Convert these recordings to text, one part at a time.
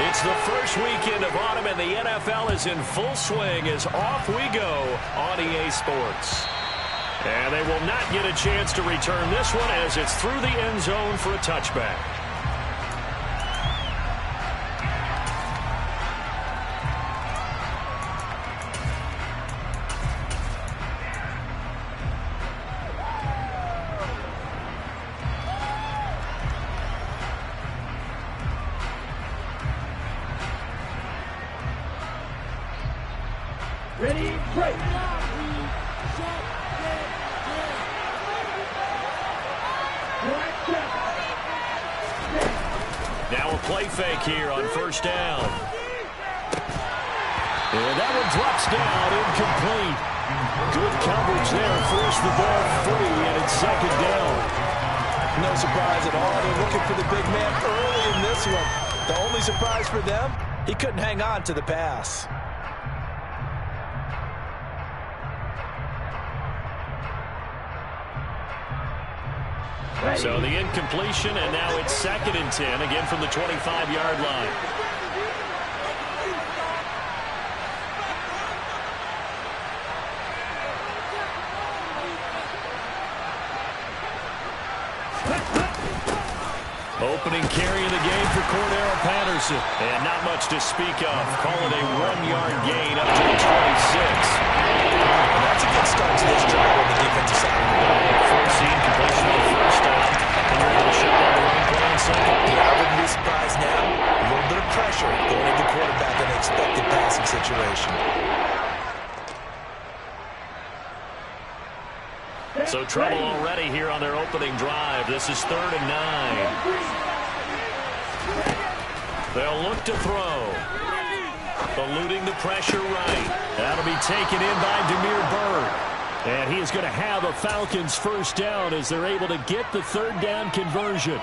It's the first weekend of autumn, and the NFL is in full swing as off we go on EA Sports. And they will not get a chance to return this one as it's through the end zone for a touchback. Ready, break. Now a play fake here on first down. And that one drops down, incomplete. Good coverage there, forced the ball free, and it's second down. No surprise at all. They're looking for the big man early in this one. The only surprise for them, he couldn't hang on to the pass. So the incompletion, and now it's 2nd and 10, again from the 25-yard line. Opening carry of the game for Cordero Patterson. And not much to speak of. Call it a 1-yard gain up to the 26. That's a good start to this drive on the defensive side of the ball. Forcing completion on first down. And you're going to shut down the running play in second. Yeah, I wouldn't be surprised now. A little bit of pressure going into quarterback in an expected passing situation. So trouble already here on their opening drive. This is 3rd and 9. They'll look to throw. Eluding the pressure right. That'll be taken in by Damiere Byrd. And he is going to have a Falcons first down as they're able to get the 3rd down conversion.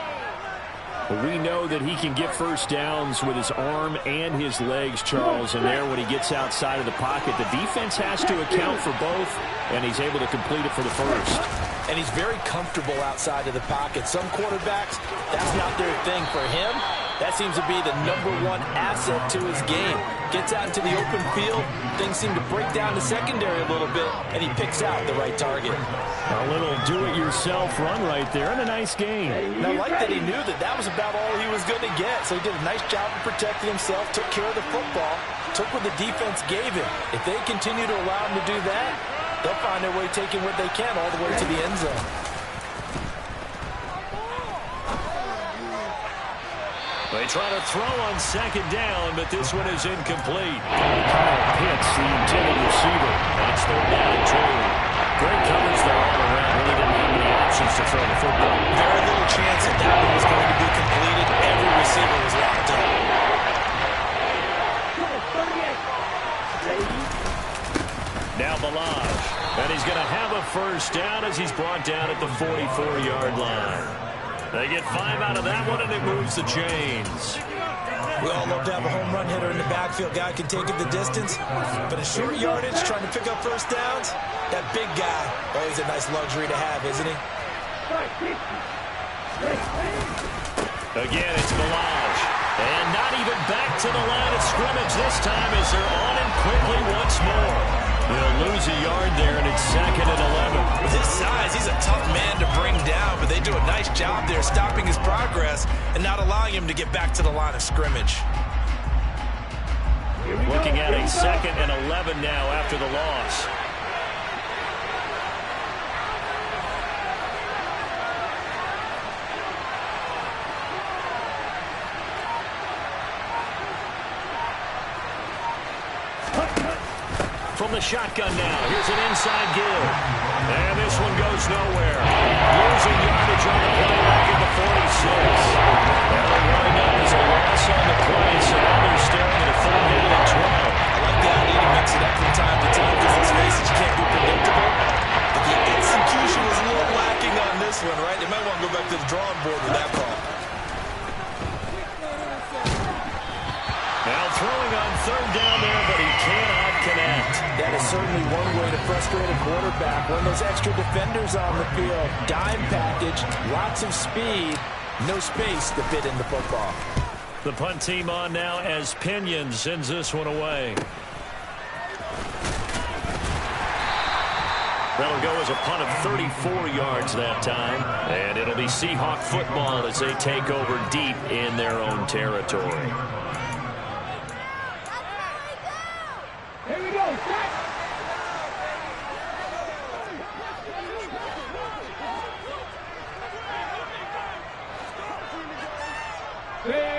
But we know that he can get first downs with his arm and his legs, Charles. And there, when he gets outside of the pocket, the defense has to account for both, and he's able to complete it for the first. And he's very comfortable outside of the pocket. Some quarterbacks, that's not their thing. For him, that seems to be the #1 asset to his game. Gets out into the open field, things seem to break down the secondary a little bit, and he picks out the right target. A little do-it-yourself run right there, and a nice game. And I like that he knew that that was about all he was going to get, so he did a nice job of protecting himself, took care of the football, took what the defense gave him. If they continue to allow him to do that, they'll find their way taking what they can all the way to the end zone. They try to throw on 2nd down, but this one is incomplete. Kyle Pitts, the intended receiver. And it's 3rd down and 2. Great coverage there all around. Really didn't have any options to throw the football. Very little chance that that one was going to be completed. Every receiver was locked up. Now Balaj. And he's going to have a first down as he's brought down at the 44-yard line. They get 5 out of that one, and it moves the chains. We all love to have a home run hitter in the backfield. Guy can take it the distance. But in short yardage, trying to pick up first downs, that big guy, always a nice luxury to have, isn't he? Again, it's Balaj. And not even back to the line of scrimmage this time as they're on him quickly once more. They'll lose a yard there, and it's 2nd and 11. With his size, he's a tough man to bring down, but they do a nice job there stopping his progress and not allowing him to get back to the line of scrimmage. Looking at a 2nd and 11 now after the loss. From the shotgun now, here's an inside give. And this one goes nowhere. Losing yardage on the play back at the 46. That'll wind up as a loss on the play, so now they're staring at a 3rd down and 12. I like the idea to mix it up from time to time because let's face it, you can't be predictable. But the execution was a little lacking on this one, right? They might want to go back to the drawing board with that call. Now throwing on 3rd down there, but he cannot connect. That is certainly one way to frustrate a quarterback. When those extra defenders on the field, dime package, lots of speed, no space to fit in the football. The punt team on now as Pinion sends this one away. That'll go as a punt of 34 yards that time. And it'll be Seahawk football as they take over deep in their own territory. Here we go.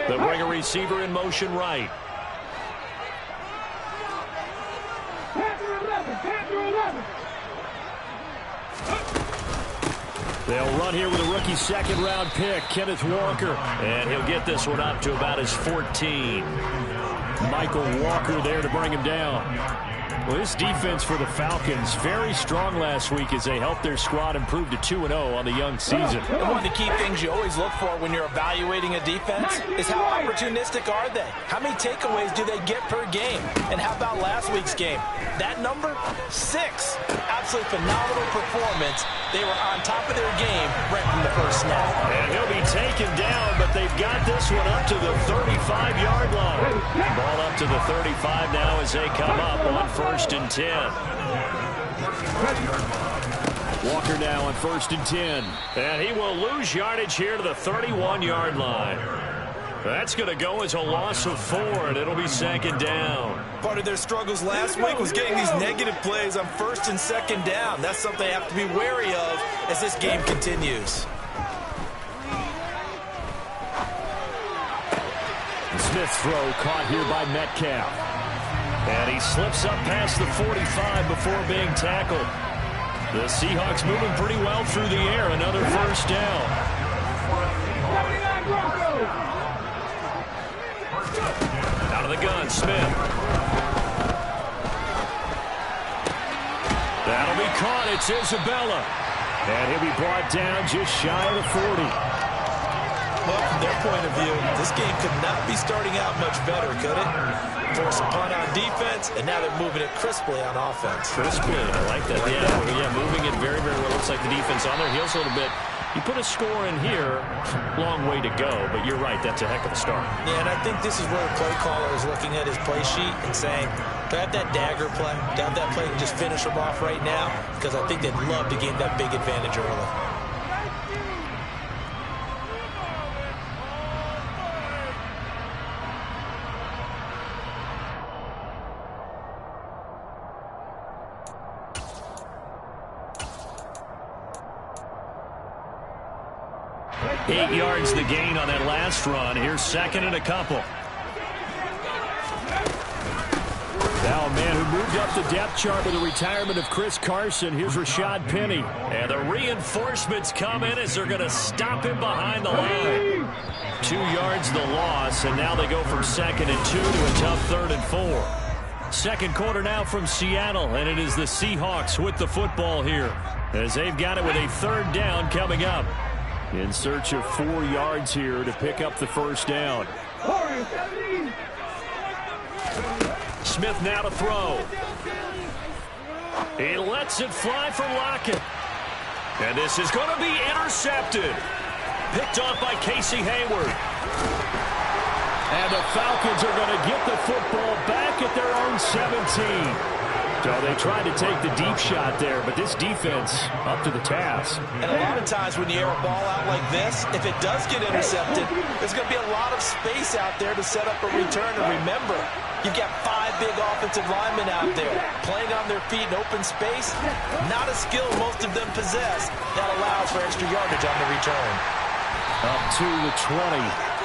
They'll bring a receiver in motion right. They'll run here with a rookie second-round pick, Kenneth Walker. And he'll get this one up to about his 14. Michael Walker there to bring him down. Well, this defense for the Falcons, very strong last week as they helped their squad improve to 2-0 on the young season. And one of the key things you always look for when you're evaluating a defense is how opportunistic are they? How many takeaways do they get per game? And how about last week's game? That number, 6. Absolutely phenomenal performance. They were on top of their game right from the first snap. And he'll be taken down, but they've got this one up to the 35-yard line. Ball up to the 35 now as they come up on 1st and 10. Walker now on 1st and 10. And he will lose yardage here to the 31-yard line. That's going to go as a loss of 4, and it'll be 2nd down. Part of their struggles last week was getting these negative plays on 1st and 2nd down. That's something they have to be wary of as this game continues. Smith's throw caught here by Metcalf. And he slips up past the 45 before being tackled. The Seahawks moving pretty well through the air. Another 1st down. Out of the gun, Smith. That'll be caught. It's Isabella. And he'll be brought down just shy of the 40. Well, from their point of view, this game could not be starting out much better, could it? Force a punt on defense, and now they're moving it crisply on offense. Crisply, I like that. Yeah, moving it very, very well. Looks like the defense on their heels a little bit. You put a score in here, long way to go, but you're right, that's a heck of a start. Yeah, and I think this is where the play caller is looking at his play sheet and saying, do I have that dagger play? Do I have that play to just finish them off right now? Because I think they'd love to gain that big advantage early. Eight yards the gain on that last run. Here's 2nd and a couple. Now a man who moved up the depth chart with the retirement of Chris Carson. Here's Rashad Penny. And the reinforcements come in as they're going to stop him behind the line. 2 yards the loss, and now they go from 2nd and 2 to a tough 3rd and 4. Second quarter now from Seattle, and it is the Seahawks with the football here as they've got it with a 3rd down coming up. In search of 4 yards here to pick up the 1st down. Smith now to throw. He lets it fly for Lockett. And this is going to be intercepted. Picked off by Casey Hayward. And the Falcons are going to get the football back at their own 17. So they tried to take the deep shot there, but this defense up to the task. And a lot of times when you air a ball out like this, if it does get intercepted, there's going to be a lot of space out there to set up a return. And remember, you've got 5 big offensive linemen out there playing on their feet in open space. Not a skill most of them possess that allows for extra yardage on the return. Up to the 20.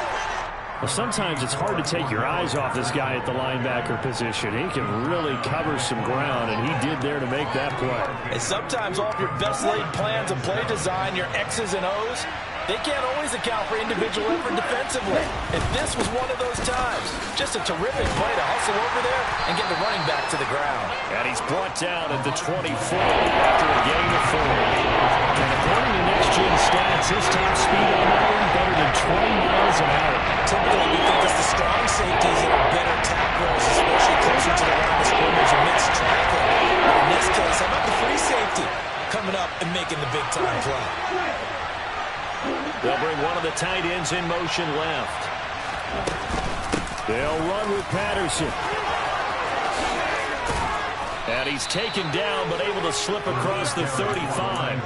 Well, sometimes it's hard to take your eyes off this guy at the linebacker position. He can really cover some ground, and he did there to make that play. And sometimes all of your best laid plans of play design, your X's and O's, they can't always account for individual effort defensively. And this was one of those times. Just a terrific play to hustle over there and get the running back to the ground. And he's brought down at the 24 after a gain of 4. And according to next-gen stats, his top speed on that one better than 20 miles an hour. Typically, we think it's the strong safeties that are better tacklers, especially closer to the line of scrimmage and mixed tackle. But in this case, how about the free safety coming up and making the big-time play? They'll bring one of the tight ends in motion left. They'll run with Patterson. And he's taken down, but able to slip across the 35.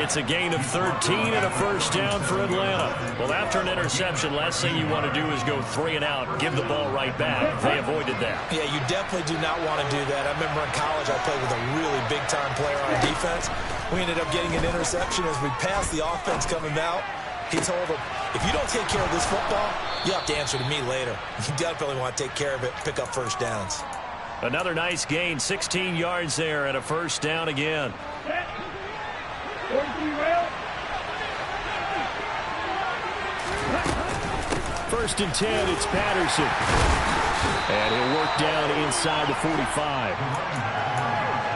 It's a gain of 13 and a first down for Atlanta. Well, after an interception, last thing you want to do is go 3 and out, give the ball right back. They avoided that. Yeah, you definitely do not want to do that. I remember in college I played with a really big-time player on defense. We ended up getting an interception as we passed the offense coming out. He told him, if you don't take care of this football, you have to answer to me later. You definitely want to take care of it, pick up first downs. Another nice gain, 16 yards there and a first down again. First and 10, it's Patterson. And he'll work down inside the 45.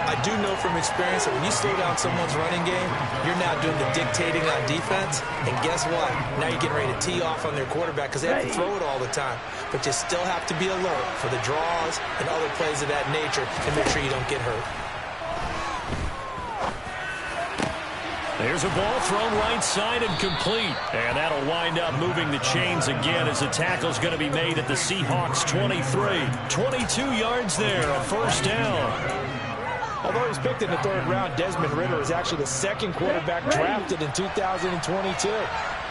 I do know from experience that when you slow down someone's running game, you're now doing the dictating on defense. And guess what? Now you're getting ready to tee off on their quarterback because they have to throw it all the time. But you still have to be alert for the draws and other plays of that nature and make sure you don't get hurt. There's a ball thrown right side and complete. And that'll wind up moving the chains again as the tackle's going to be made at the Seahawks 23. 22 yards there, a first down. Although he was picked in the 3rd round, Desmond Ridder is actually the 2nd quarterback drafted in 2022.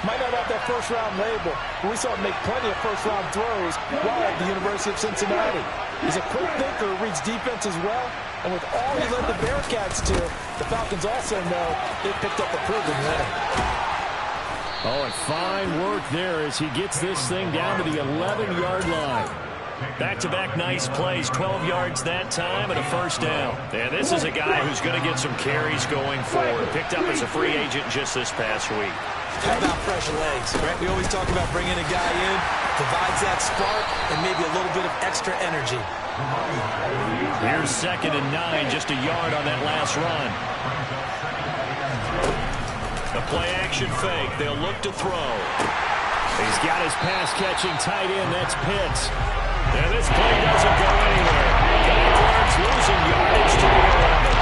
Might not have that first-round label, but we saw him make plenty of first-round throws while at the University of Cincinnati. He's a quick thinker, reads defense as well, and with all he led the Bearcats to, the Falcons also know they picked up a proven winner. Oh, and fine work there as he gets this thing down to the 11-yard line. Back-to-back nice plays, 12 yards that time and a first down. And this is a guy who's going to get some carries going forward. Picked up as a free agent just this past week. How about fresh legs, right? We always talk about bringing a guy in, provides that spark and maybe a little bit of extra energy. Here's 2nd and 9, just a yard on that last run. A play-action fake. They'll look to throw. He's got his pass-catching tight end. That's Pitts. And this play doesn't go anywhere. Backwards, losing yardage to the 11.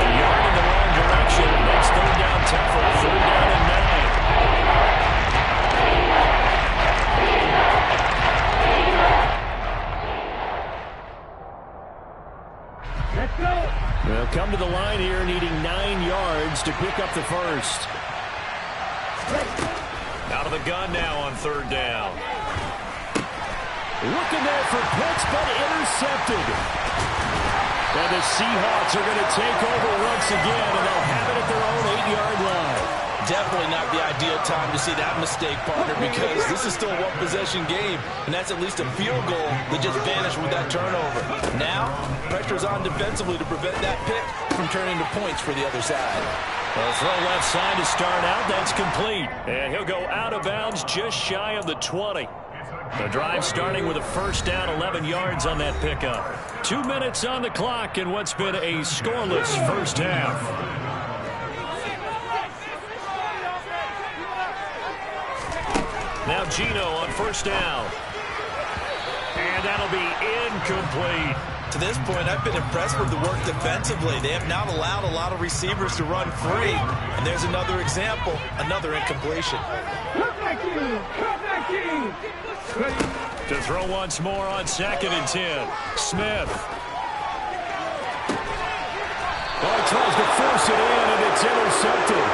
A yard in the wrong direction. Next 3rd down tackle. 3rd down and 9. Let's go. They'll come to the line here, needing 9 yards to pick up the first. Out of the gun now on 3rd down. Looking there for Pitts, but intercepted. And the Seahawks are going to take over once again, and they'll have it at their own 8-yard line. Definitely not the ideal time to see that mistake, partner, because this is still a one-possession game, and that's at least a field goal that just vanished with that turnover. Now, pressure's on defensively to prevent that pick from turning to points for the other side. Well, throw left side to start out. That's complete. And he'll go out of bounds just shy of the 20. The drive starting with a first down, 11 yards on that pickup. 2 minutes on the clock in what's been a scoreless first half. Now Gino on first down. And that'll be incomplete. To this point, I've been impressed with the work defensively. They have not allowed a lot of receivers to run free. And there's another example, another incompletion. To throw once more on 2nd and 10. Smith. Oh, he tries to force it in, and it's intercepted.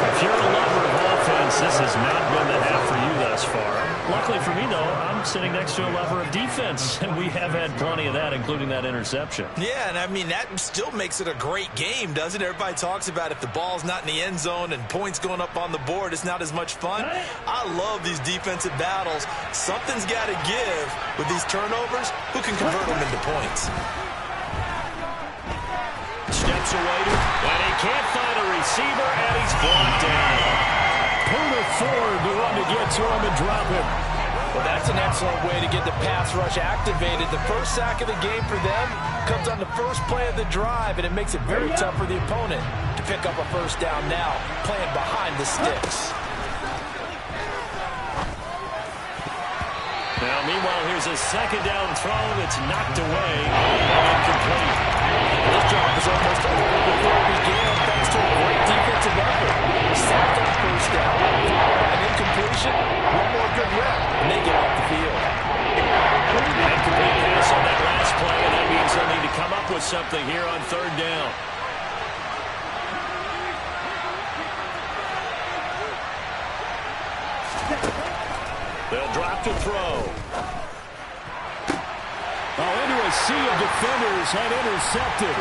If you're a lover of offense, this has not been the half for you thus far. Luckily for me, though, I'm sitting next to a lover of defense, and we have had plenty of that, including that interception. Yeah, and I mean, that still makes it a great game, doesn't it? Everybody talks about if the ball's not in the end zone and points going up on the board, it's not as much fun. I love these defensive battles. Something's got to give with these turnovers. Who can convert them into points? Steps away, and he can't find a receiver, and he's blocked down. Puna Ford, the one to get to him and drop him. Well, that's an excellent way to get the pass rush activated. The first sack of the game for them comes on the first play of the drive, and it makes it very tough for the opponent to pick up a first down now, playing behind the sticks. Now, meanwhile, here's a 2nd down throw that's knocked away and incomplete. This job is almost over before it began thanks to a great defensive effort. Sacked on first down, an incompletion, one more good rep, and they get something here on third down. They'll drop to throw. Into a sea of defenders and intercepted.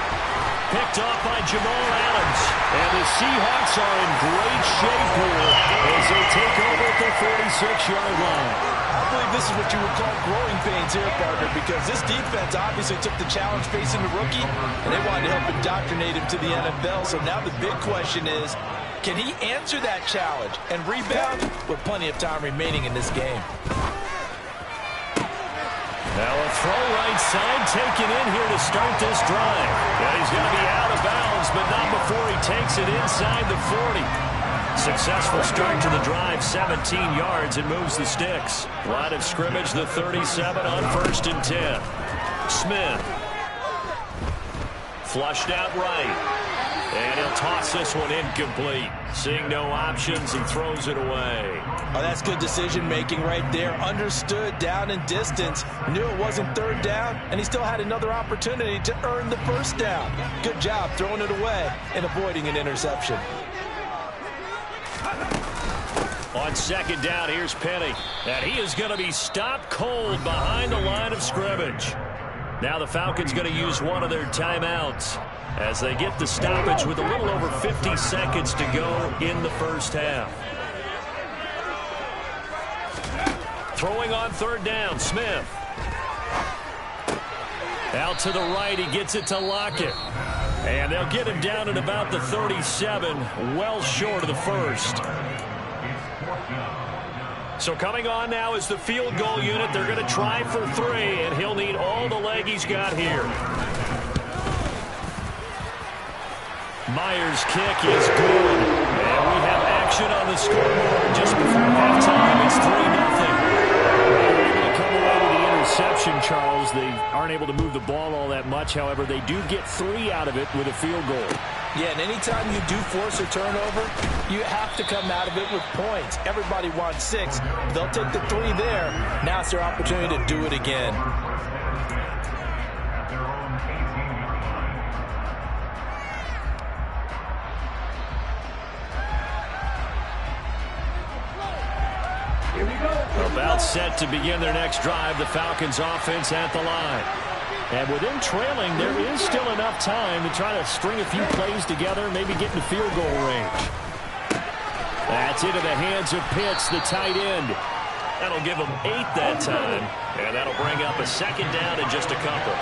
Picked off by Jamal Adams. And the Seahawks are in great shape here as they take over at the 46-yard line. I believe this is what you would call growing pains here, partner, because this defense obviously took the challenge facing the rookie, and they wanted to help indoctrinate him to the NFL. So now the big question is, can he answer that challenge and rebound with plenty of time remaining in this game? Now a throw right side taken in here to start this drive. And he's going to be out of bounds, but not before he takes it inside the 40. Successful start to the drive, 17 yards, and moves the sticks. Line of scrimmage, the 37 on 1st and 10. Smith. Flushed out right. And he'll toss this one incomplete. Seeing no options, he throws it away. Oh, that's good decision-making right there. Understood down and distance. Knew it wasn't third down, and he still had another opportunity to earn the first down. Good job throwing it away and avoiding an interception. On second down, here's Penny. And he is going to be stopped cold behind the line of scrimmage. Now the Falcons going to use one of their timeouts as they get the stoppage with a little over 50 seconds to go in the first half. Throwing on third down, Smith. Out to the right, he gets it to Lockett. And they'll get him down at about the 37, well short of the first. So coming on now is the field goal unit. They're going to try for 3, and he'll need all the leg he's got here. Myers' kick is good. And we have action on the scoreboard just before halftime. It's 3-0. They're able to come away with the interception, Charles. They aren't able to move the ball all that much. However, they do get 3 out of it with a field goal. Yeah, and anytime you do force a turnover, you have to come out of it with points. Everybody wants 6. They'll take the 3 there. Now it's their opportunity to do it again. About set to begin their next drive, the Falcons offense at the line. And with them trailing, there is still enough time to try to string a few plays together, maybe get into field goal range. That's into the hands of Pitts, the tight end. That'll give them 8 that time, and that'll bring up a second down in just a couple.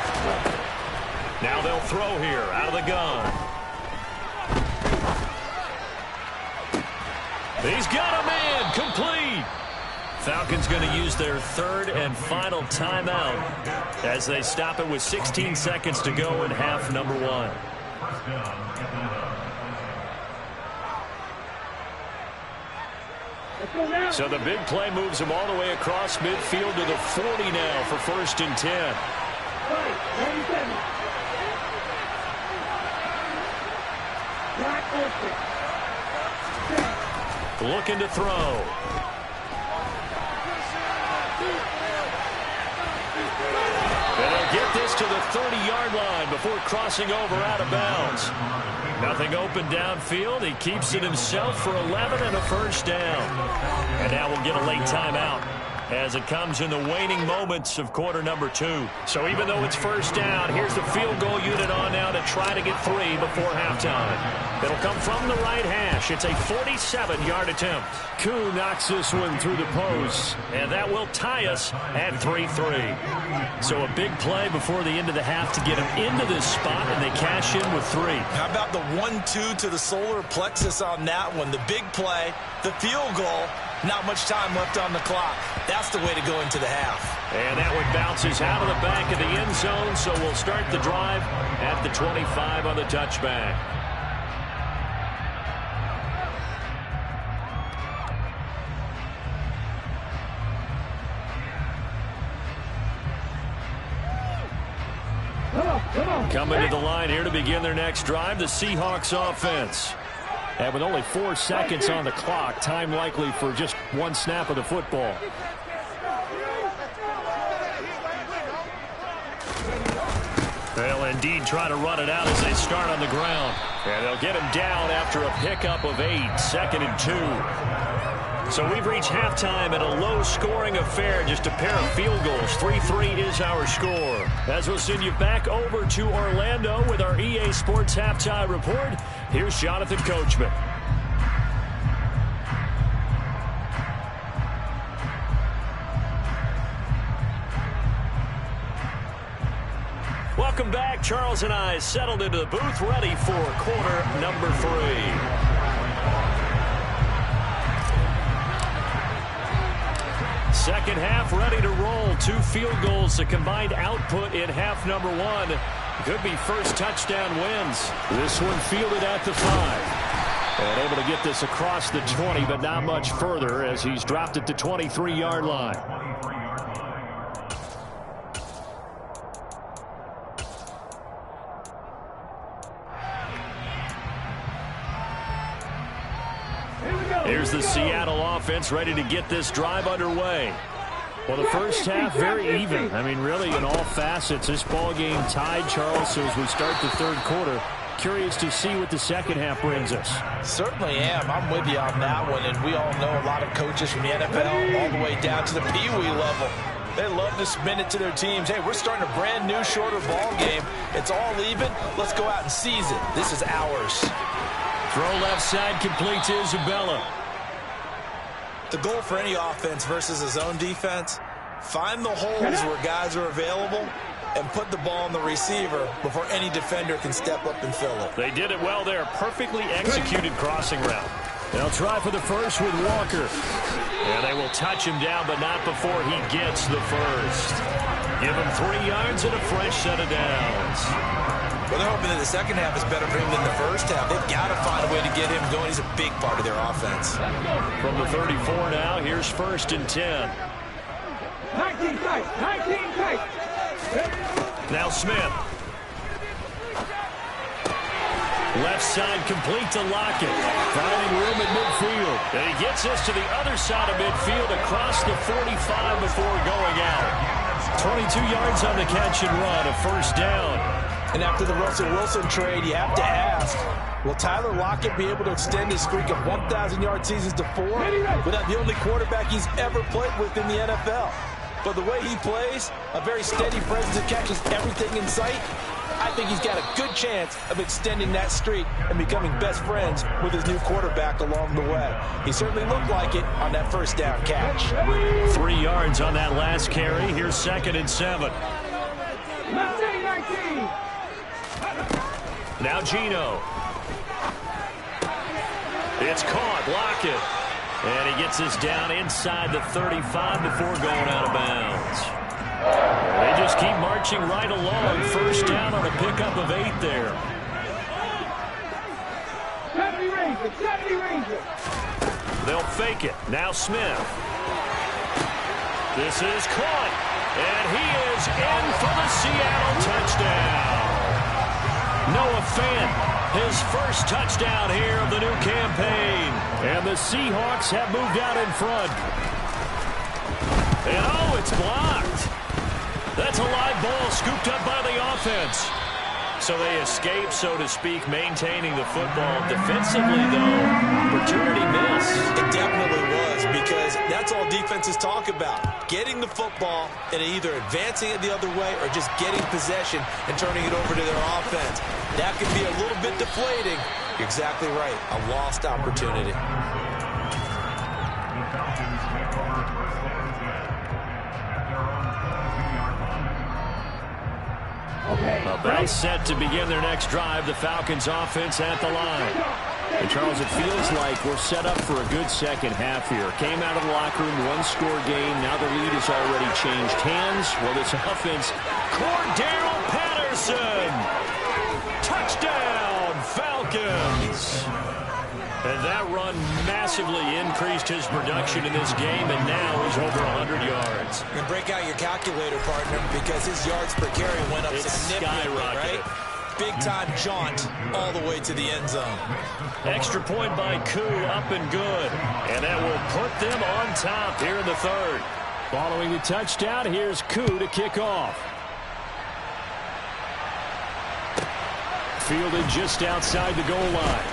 Now they'll throw here out of the gun. He's got a man, complete. Falcons going to use their 3rd and final timeout as they stop it with 16 seconds to go in half number 1. So the big play moves them all the way across midfield to the 40 now for 1st and 10. Looking to throw. And they'll get this to the 30-yard line before crossing over out of bounds. Nothing open downfield. He keeps it himself for 11 and a first down. And now we'll get a late timeout as it comes in the waning moments of quarter number 2. So even though it's first down, here's the field goal unit on now to try to get 3 before halftime. It'll come from the right hash. It's a 47-yard attempt. Koo knocks this one through the post, and that will tie us at 3-3. So a big play before the end of the half to get them into this spot, and they cash in with 3. How about the 1-2 to the solar plexus on that one? The big play, the field goal. Not much time left on the clock. That's the way to go into the half. And that one bounces out of the back of the end zone, so we'll start the drive at the 25 on the touchback. Coming to the line here to begin their next drive, the Seahawks offense. And with only 4 seconds on the clock, time likely for just 1 snap of the football. They'll indeed try to run it out as they start on the ground. And they'll get him down after a pickup of 8, 2nd and 2. So we've reached halftime at a low-scoring affair, just a pair of field goals. 3-3 is our score. As we'll send you back over to Orlando with our EA Sports Halftime Report, here's Jonathan Coachman. Welcome back. Charles and I settled into the booth, ready for quarter number 3. Second half ready to roll. 2 field goals, the combined output in half number 1. Could be first touchdown wins. This one fielded at the 5. And able to get this across the 20, but not much further as he's dropped it to 23-yard line. Here's the Seattle offense ready to get this drive underway. Well, the first half, very even. I mean, really, in all facets, this ball game tied, Charles. So as we start the third quarter, curious to see what the second half brings us. Certainly am. I'm with you on that one. And we all know a lot of coaches from the NFL all the way down to the Pee-wee level. They love to spin it to their teams. Hey, we're starting a brand new, shorter ball game. It's all even. Let's go out and seize it. This is ours. Throw left side complete to Isabella. The goal for any offense versus a zone defense, find the holes where guys are available and put the ball on the receiver before any defender can step up and fill it. They did it well there. Perfectly executed crossing route. They'll try for the first with Walker. And they will touch him down, but not before he gets the first. Give him 3 yards and a fresh set of downs. Well, they're hoping that the second half is better for him than the first half. They've got to find a way to get him going. He's a big part of their offense. From the 34 now, here's 1st and 10. 19 tight, 19 tight. Now Smith. Left side complete to Lockett. Finding room at midfield. And he gets us to the other side of midfield across the 45 before going out. 22 yards on the catch and run, a first down. And after the Russell Wilson trade, you have to ask, will Tyler Lockett be able to extend his streak of 1,000-yard seasons to 4 without the only quarterback he's ever played with in the NFL? But the way he plays, a very steady presence that catches everything in sight, I think he's got a good chance of extending that streak and becoming best friends with his new quarterback along the way. He certainly looked like it on that first down catch. 3 yards on that last carry. Here's 2nd and 7. 19. Now Gino. It's caught. Lockett. And he gets us down inside the 35 before going out of bounds. They just keep marching right along. First down on a pickup of 8 there. 70 Ranger. They'll fake it. Now Smith. This is caught. And he is in for the Seattle touchdown. Noah Fant, his first touchdown here of the new campaign. And the Seahawks have moved out in front. And oh, it's blocked. That's a live ball scooped up by the offense. So they escape, so to speak, maintaining the football. Defensively, though, opportunity miss. It definitely was, because that's all defenses talk about. Getting the football and either advancing it the other way or just getting possession and turning it over to their offense. That can be a little bit deflating. You're exactly right. A lost opportunity. About set to begin their next drive. The Falcons offense at the line. And Charles, it feels like we're set up for a good second half here. Came out of the locker room, 1-score game. Now the lead has already changed hands. Well, this offense, Cordero Patterson. Touchdown, Falcons. And that run massively increased his production in this game, and now he's over 100 yards. And break out your calculator, partner, because his yards per carry went up significantly, right? Big-time jaunt all the way to the end zone. Extra point by Koo, up and good. And that will put them on top here in the third. Following the touchdown, here's Koo to kick off. Fielded just outside the goal line.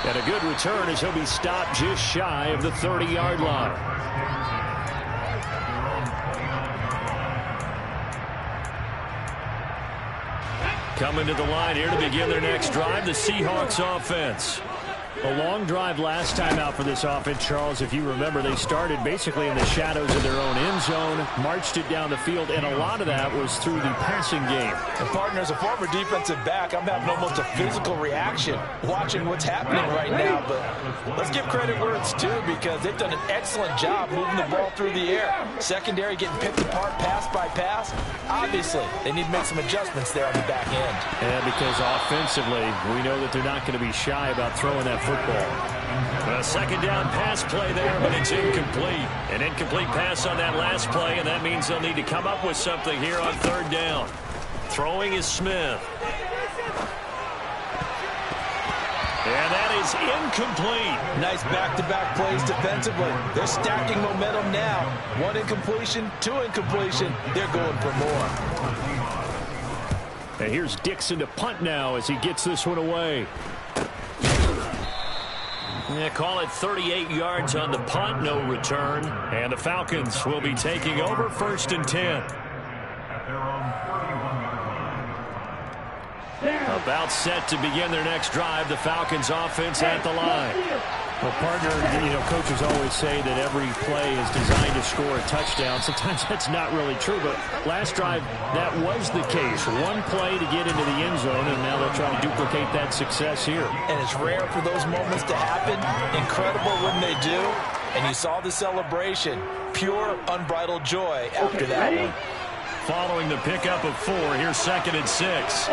And a good return as he'll be stopped just shy of the 30-yard line. Coming to the line here to begin their next drive, the Seahawks offense. A long drive last time out for this offense, Charles. If you remember, they started basically in the shadows of their own end zone, marched it down the field, and a lot of that was through the passing game. And partner, as a former defensive back, I'm having almost a physical reaction watching what's happening right now. But let's give credit where it's due, because they've done an excellent job moving the ball through the air. Secondary getting picked apart pass by pass. Obviously, they need to make some adjustments there on the back end. Yeah, because offensively, we know that they're not going to be shy about throwing that football. A second down pass play there, but it's incomplete. An incomplete pass on that last play, and that means they'll need to come up with something here on third down. Throwing is Smith. And that is incomplete. Nice back-to-back plays defensively. They're stacking momentum now. One incompletion, two incompletion. They're going for more. And here's Dixon to punt now as he gets this one away. Yeah, call it 38 yards on the punt, no return. And the Falcons will be taking over 1st and 10. About set to begin their next drive. The Falcons offense at the line. Well, partner, coaches always say that every play is designed to score a touchdown. Sometimes that's not really true, but last drive, that was the case. One play to get into the end zone, and now they'll try to duplicate that success here. And it's rare for those moments to happen. Incredible when they do. And you saw the celebration. Pure, unbridled joy after that one. Following the pickup of 4, here's 2nd and 6.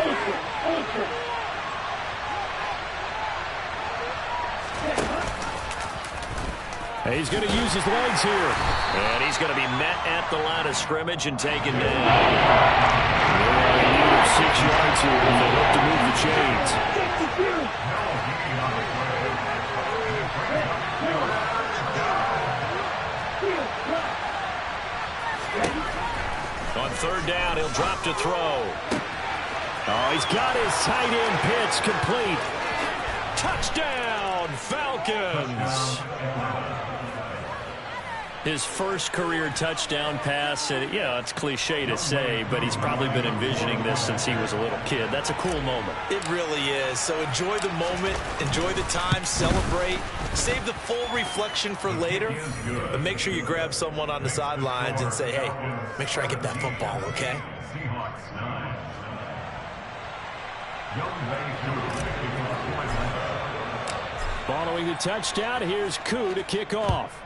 He's going to use his legs here. And he's going to be met at the line of scrimmage and taken down. Yeah, 6 yards here, and they look to move the chains. On third down, he'll drop to throw. Oh, he's got his tight end pitch complete. Touchdown, Falcons. His first career touchdown pass, and it's cliche to say, but he's probably been envisioning this since he was a little kid. That's a cool moment. It really is. So enjoy the moment, enjoy the time, celebrate, save the full reflection for later, but make sure you grab someone on the sidelines and say, hey, make sure I get that football, okay? Following the touchdown, here's Koo to kick off.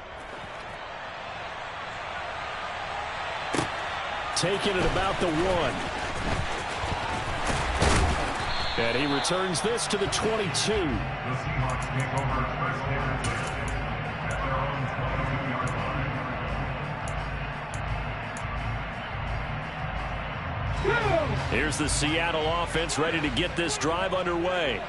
Taking it about the 1. And he returns this to the 22. Here's the Seattle offense ready to get this drive underway.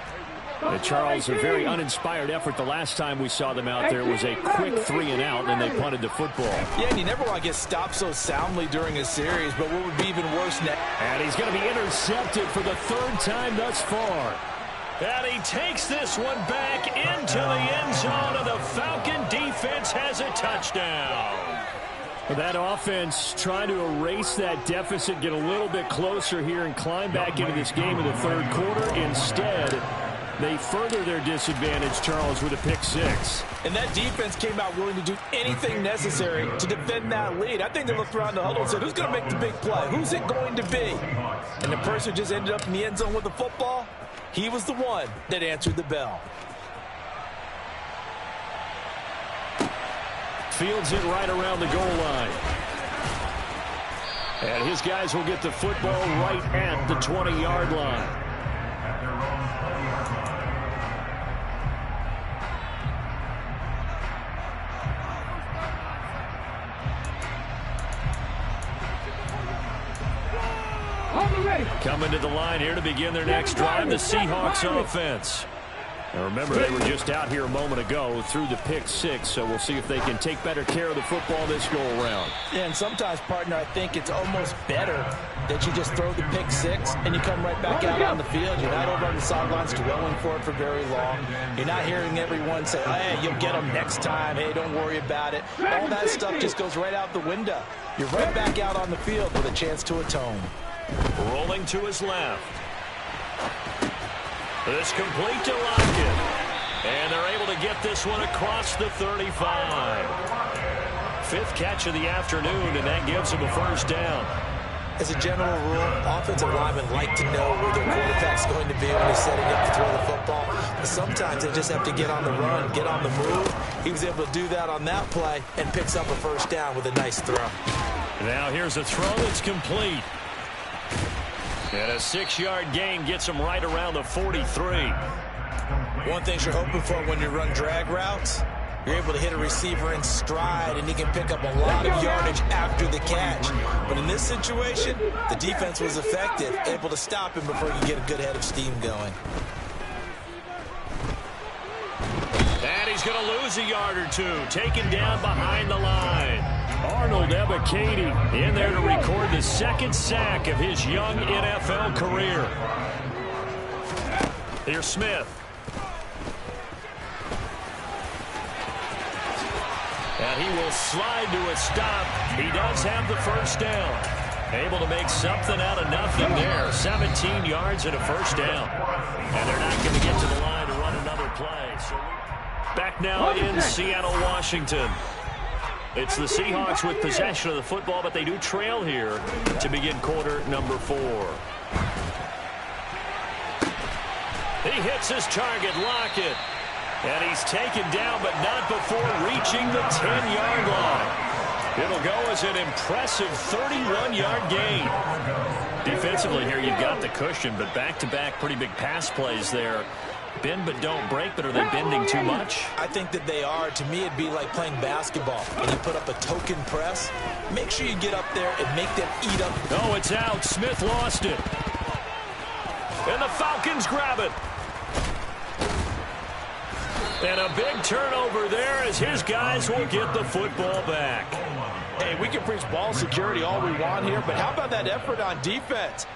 Charles, a very uninspired effort the last time we saw them out there. It was a quick 3 and out, and they punted the football. Yeah, and you never want to get stopped so soundly during a series, but what would be even worse now? And he's going to be intercepted for the 3rd time thus far. And he takes this one back into the end zone, and the Falcon defense has a touchdown. That offense trying to erase that deficit, get a little bit closer here, and climb back into this game in the 3rd quarter. Instead, they further their disadvantage, Charles, with a pick 6. And that defense came out willing to do anything necessary to defend that lead. I think they looked around the huddle and said, who's going to make the big play? Who's it going to be? And the person just ended up in the end zone with the football. He was the one that answered the bell. Fields it right around the goal line. And his guys will get the football right at the 20-yard line. Coming to the line here to begin their next drive, the Seahawks offense. Now remember, they were just out here a moment ago through the pick six, so we'll see if they can take better care of the football this go-around. Yeah, and sometimes, partner, I think it's almost better that you just throw the pick six and you come right back out on the field. You're not over on the sidelines dwelling for it for very long. You're not hearing everyone say, hey, you'll get them next time. Hey, don't worry about it. All that stuff just goes right out the window. You're right back out on the field with a chance to atone. Rolling to his left. This complete to Lockett. And they're able to get this one across the 35. Fifth catch of the afternoon, and that gives him a first down. As a general rule, offensive linemen like to know where their quarterback's going to be when he's setting up to throw the football. But sometimes they just have to get on the run, get on the move. He was able to do that on that play and picks up a first down with a nice throw. Now here's a throw that's complete. And a 6-yard gain gets him right around the 43. One thing you're hoping for when you run drag routes, you're able to hit a receiver in stride, and he can pick up a lot of yardage after the catch. But in this situation, the defense was effective, able to stop him before he could get a good head of steam going. And he's going to lose a yard or two, taken down behind the line. Arnold Ebiketie in there to record the second sack of his young NFL career. Here's Smith. And he will slide to a stop. He does have the first down. Able to make something out of nothing there. 17 yards and a first down. And they're not going to get to the line to run another play. So back now in Seattle, Washington. It's the Seahawks with possession of the football, but they do trail here to begin quarter number 4. He hits his target, Lockett. And he's taken down, but not before reaching the 10-yard line. It'll go as an impressive 31-yard gain. Defensively here, you've got the cushion, but back-to-back pretty big pass plays there. Bend but don't break, but are they bending too much? I think that they are. To me, it'd be like playing basketball. When you put up a token press, make sure you get up there and make them eat up. Oh, it's out. Smith lost it. And the Falcons grab it. And a big turnover there as his guys will get the football back. Hey, we can preach ball security all we want here, but how about that effort on defense?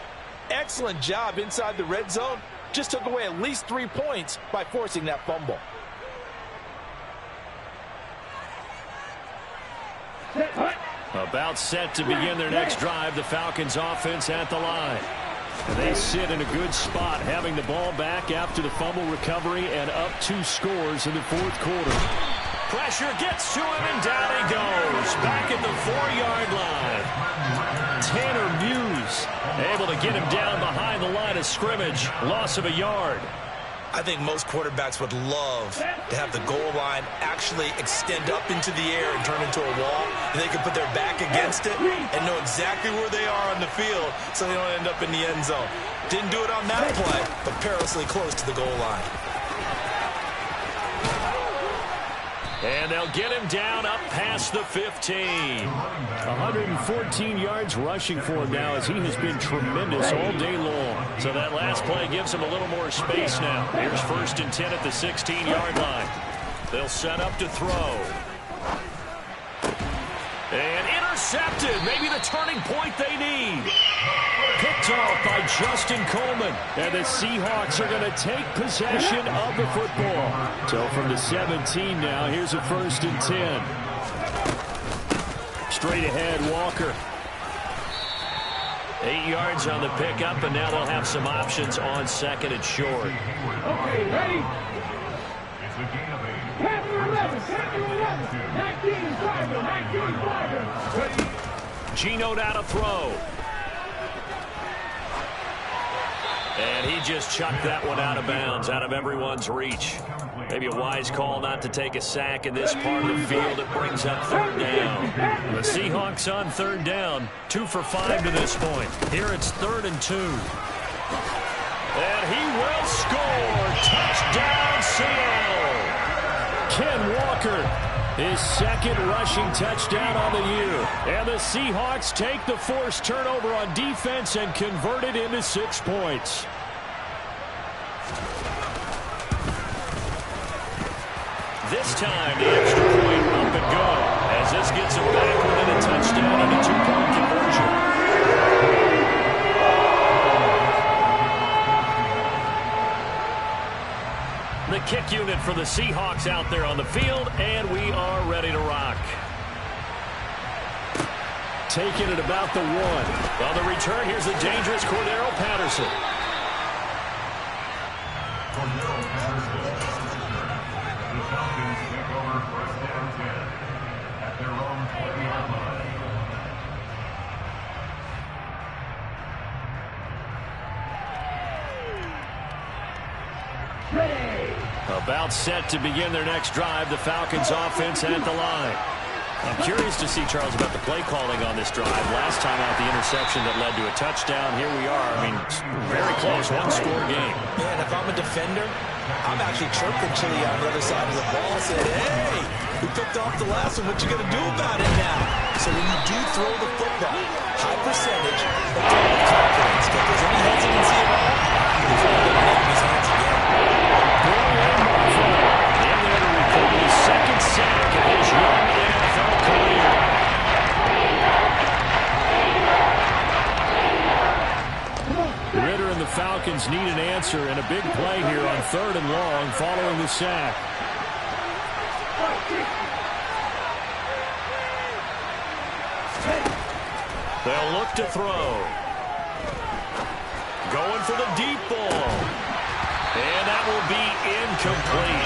Excellent job inside the red zone. Just took away at least 3 points by forcing that fumble. About set to begin their next drive, the Falcons offense at the line. And they sit in a good spot, having the ball back after the fumble recovery and up 2 scores in the fourth quarter. Pressure gets to him, and down he goes. Back at the 4-yard line. Tanner Muse able to get him down behind the line of scrimmage. Loss of a yard. I think most quarterbacks would love to have the goal line actually extend up into the air and turn into a wall, and they can put their back against it and know exactly where they are on the field so they don't end up in the end zone. Didn't do it on that play, but perilously close to the goal line. And they'll get him down up past the 15. 114 yards rushing for him now as he has been tremendous all day long. So that last play gives him a little more space now. Here's 1st and 10 at the 16-yard line. They'll set up to throw. And intercepted. Maybe the turning point they need. Picked off by Justin Coleman. And the Seahawks are going to take possession of the football. So from the 17 now, here's a 1st and 10. Straight ahead, Walker. 8 yards on the pickup, and now they'll have some options on 2nd and short. Okay, ready? Panther 11, Panther 11, 19 driver, 19 driver. Geno now to throw. And he just chucked that one out of bounds, out of everyone's reach. Maybe a wise call not to take a sack in this part of the field. It brings up 3rd down. The Seahawks on 3rd down, 2 for 5 to this point. Here it's 3rd and 2. And he will score. Touchdown, Seattle. Ken Walker, his 2nd rushing touchdown on the year. And the Seahawks take the forced turnover on defense and convert it into 6 points. last time, the extra point up and good. As this gets him back within a touchdown and a 2-point conversion. The kick unit for the Seahawks out there on the field, and we are ready to rock. Taking it about the 1. On the return, here's the dangerous Cordero Patterson. The Falcons take over first down 10 at their own 20-yard line. About set to begin their next drive. The Falcons offense at the line. I'm curious to see, Charles, about the play calling on this drive. Last time out, the interception that led to a touchdown. Here we are. I mean, very close, one-score game. Man, if I'm a defender, I'm actually chirping Chili on the other side of the ball. Saying, hey, we picked off the last one. What you going to do about it now? So when you do throw the football, high percentage, but throw with confidence. If there's any hesitancy at all, he's going to get in his hands again. In there to record his second sack of his young NFL career. Ritter and the Falcons need an answer, and a big play here on 3rd and long following the sack. They'll look to throw. Going for the deep ball. And that will be incomplete.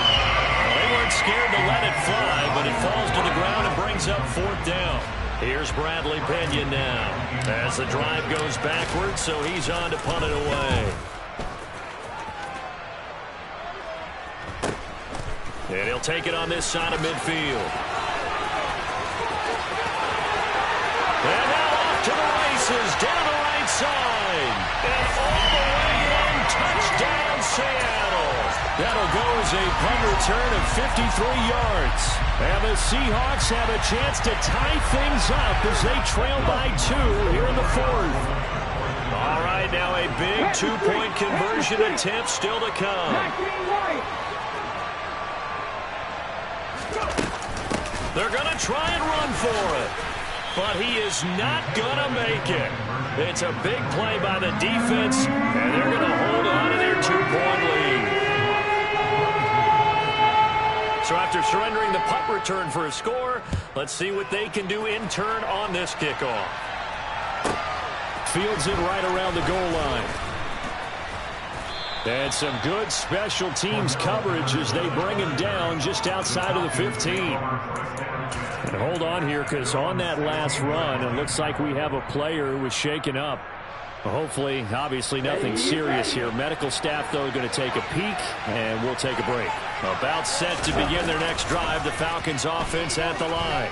They weren't scared to let it fly, but it falls to the ground and brings up 4th down. Here's Bradley Pena now as the drive goes backwards, so he's on to punt it away. And he'll take it on this side of midfield. And now off to the races, down the right side. And all the way in, touchdown Seattle. That'll go as a punt return of 53 yards. And the Seahawks have a chance to tie things up as they trail by 2 here in the 4th. All right, now a big 2-point conversion attempt still to come. They're going to try and run for it, but he is not going to make it. It's a big play by the defense, and they're going to hold on to their 2-point lead. So after surrendering the punt return for a score, let's see what they can do in turn on this kickoff. Fields it right around the goal line. And some good special teams coverage as they bring him down just outside of the 15. And hold on here, because on that last run, it looks like we have a player who was shaken up. Hopefully, obviously nothing serious here. Medical staff, though, going to take a peek, and we'll take a break. About set to begin their next drive, the Falcons offense at the line.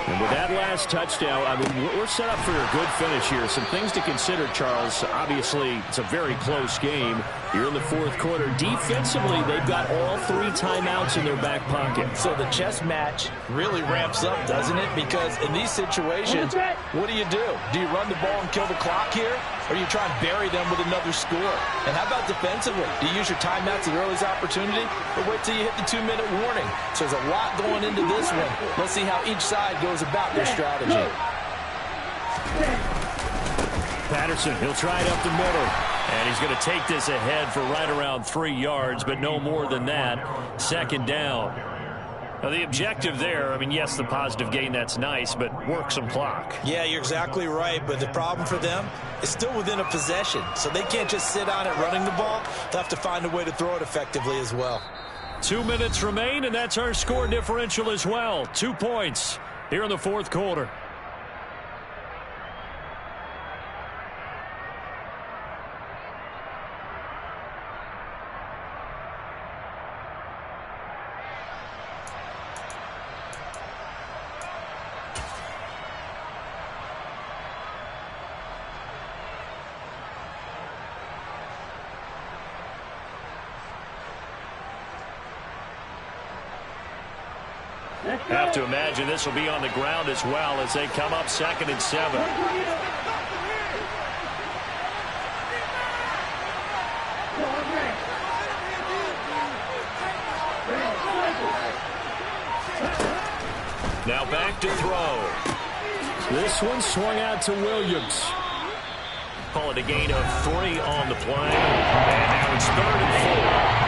And with that last touchdown, I mean, we're set up for a good finish here. Some things to consider, Charles. Obviously, it's a very close game. You're in the 4th quarter. Defensively, they've got all 3 timeouts in their back pocket. So the chess match really ramps up, doesn't it? Because in these situations, what do? Do you run the ball and kill the clock here? Or do you try and bury them with another score? And how about defensively? Do you use your timeouts at the earliest opportunity? Or wait till you hit the 2-minute warning? So there's a lot going into this one. Let's see how each side goes about their strategy. Patterson, he'll try it up the middle. And he's going to take this ahead for right around 3 yards, but no more than that. 2nd down. Now, the objective there, I mean, yes, the positive gain, that's nice, but work some clock. Yeah, you're exactly right, but the problem for them is still within a possession, so they can't just sit on it running the ball. They'll have to find a way to throw it effectively as well. 2 minutes remain, and that's our score differential as well. 2 points here in the 4th quarter. Have to imagine this will be on the ground as well as they come up 2nd and 7. Now back to throw. This one swung out to Williams. Call it a gain of 3 on the play. And now it's 3rd and 4.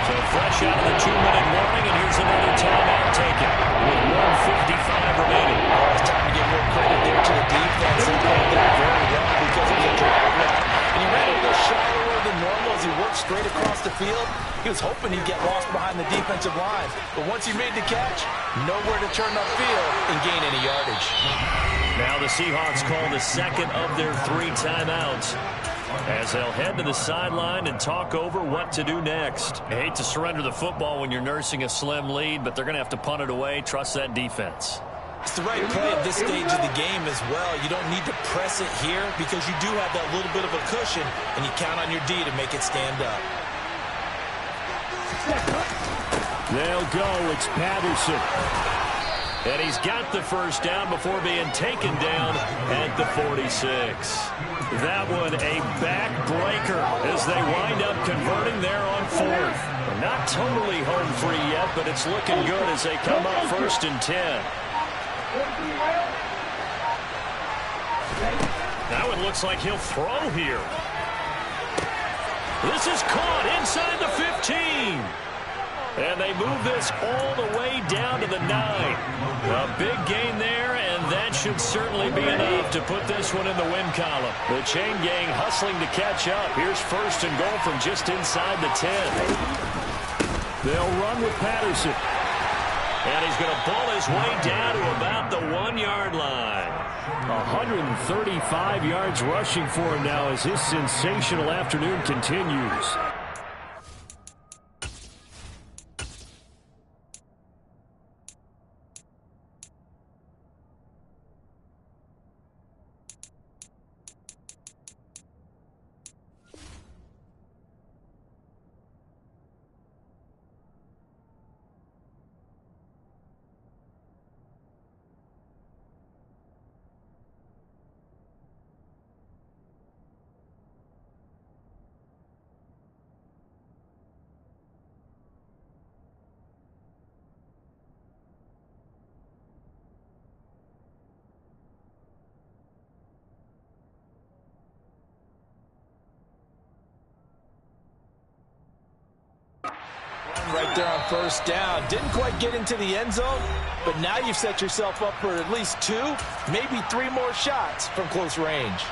So fresh out of the 2-minute warning, and here's another timeout taken with 1:55 remaining. Oh, it's time to give real credit there to the defense. They played that very well because it was a drag route. And he ran a little shallower than normal as he worked straight across the field. He was hoping he'd get lost behind the defensive line. But once he made the catch, nowhere to turn upfield and gain any yardage. Now the Seahawks call the second of their 3 timeouts as they'll head to the sideline and talk over what to do next. I hate to surrender the football when you're nursing a slim lead, but they're going to have to punt it away. Trust that defense. It's the right play at this stage of the game as well. You don't need to press it here because you do have that little bit of a cushion, and you count on your D to make it stand up. They'll go. It's Patterson. And he's got the first down before being taken down at the 46. That one a backbreaker as they wind up converting there on 4th. They're not totally home free yet, but it's looking good as they come up 1st and 10. Now it looks like he'll throw here. This is caught inside the 15. And they move this all the way down to the 9. A big gain there, and that should certainly be enough to put this one in the win column. The chain gang hustling to catch up. Here's 1st and goal from just inside the 10. They'll run with Patterson. And he's going to ball his way down to about the 1-yard line. 135 yards rushing for him now as his sensational afternoon continues. Right there on 1st down. Didn't quite get into the end zone, but now you've set yourself up for at least 2, maybe 3 more shots from close range.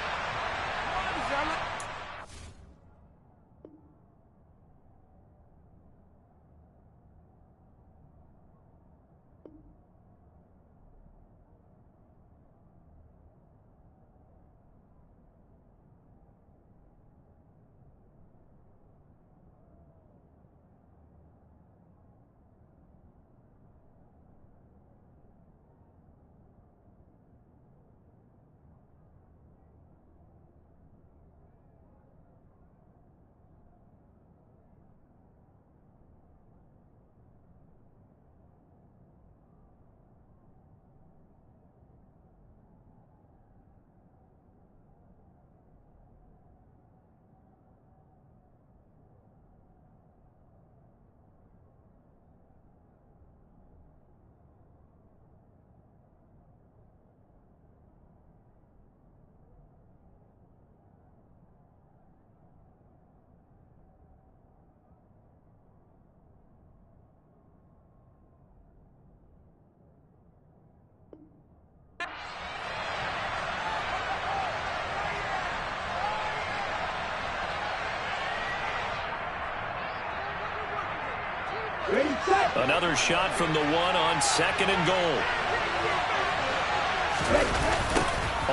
Another shot from the 1 on 2nd and goal.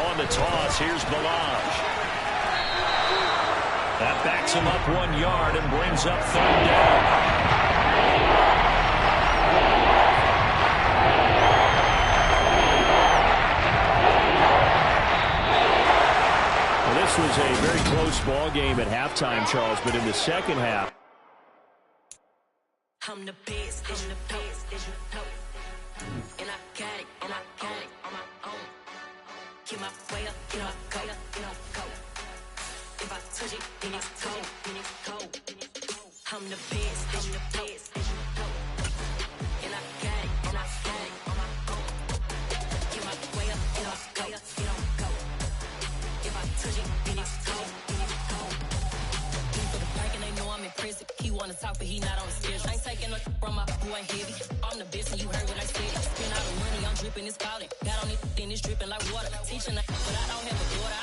On the toss, here's Balaj. That backs him up 1 yard and brings up 3rd down. This was a very close ball game at halftime, Charles, but in the second half. I'm the best, I'm the best, and I got it, and I got it on my own. Keep my way up, you know I go, you know I go. If I touch it, then it's cold, then it's cold. I'm the best, I'm the best, and I got it, and I got it on my own. crazy. He wanna talk, but he not on the schedule. I ain't taking no from my who ain't heavy. I'm the best, and you heard what I said. Spend all the money, I'm dripping, it's falling. Got on it, then it's dripping like water. Teaching, but I don't have a daughter.